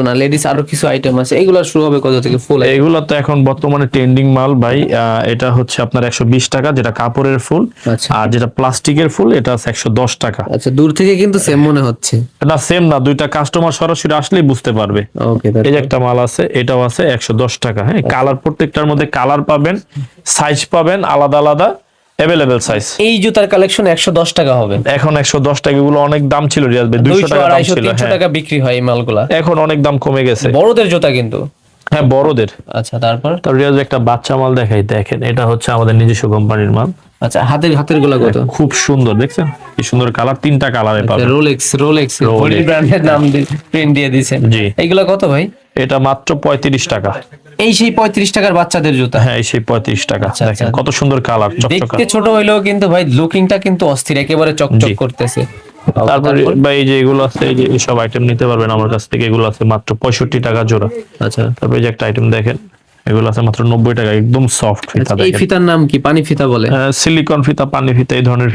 না, লেডিস আরো কিছু আইটেম আছে, এগুলো শুরু হবে কত থেকে ফুল? এগুলো তো এখন বর্তমানে ট্রেন্ডিং মাল ভাই। এটা হচ্ছে আপনার 120 টাকা যেটা কাপড়ের ফুল, আচ্ছা আর যেটা প্লাস্টিকের ফুল এটা আছে 110 টাকা। আচ্ছা, দূর থেকে কিন্তু সেম মনে হচ্ছে। না সেম না, দুইটা কাস্টমার সরাসরি আসলেই বুঝতে পারবে। ওকে, এই যে একটা মাল আছে, এটাও আছে 110 টাকা। হ্যাঁ, কালার প্রত্যেকটার মধ্যে কালার পাবেন, সাইজ পাবেন আলাদা আলাদা, अवेलेबल সাইজ। এই জুতার কালেকশন 110 টাকা হবে এখন 110 টাকা, এগুলো অনেক দাম ছিল রিয়াজ ভাই, 200 টাকা দাম 200 ছিল। 300 হ্যাঁ, টাকা বিক্রি হয় এই মালগুলা, এখন অনেক দাম কমে গেছে। বড়দের জুতা কিন্তু। হ্যাঁ বড়দের। আচ্ছা, তারপর? তার রিয়াজ একটা বাচ্চা মাল দেখাই, দেখেন এটা হচ্ছে আমাদের নিজস্ব কোম্পানির মাল। আচ্ছা, হাতের গুলা কত? খুব সুন্দর, দেখছেন কি সুন্দর কালার, তিনটা কালারে পাবেন। Rolex Rolex। ব্র্যান্ডের নাম প্রিন্ট দিয়ে দিয়েছেন। জি। এইগুলা কত ভাই? এটা মাত্র 35 টাকা। এই সেই 35 টাকার বাচ্চাদের জুতা? হ্যাঁ এই সেই 35 টাকা। আচ্ছা, দেখেন আচ্ছা। কত সুন্দর কালার, চকচকা। দেখতে ছোট হইলেও কিন্তু ভাই লুকিংটা কিন্তু অস্থির, একেবারে চকচক জি। করতেছে। তারপর ভাই এই যে এগুলো আছে, এই যে সব আইটেম নিতে পারবেন আমার কাছ থেকে। এগুলো আছে মাত্র 65 টাকা জোড়া। আচ্ছা, তারপর এই যে একটা আইটেম দেখেন, এগুলো আছে মাত্র 90 টাকা, একদম সফট ফিতা। এই দেখেন ফিতার নাম কি? পানি ফিতা বলে? সিলিকন ফিতা, পানি ফিতা, এই ধরনের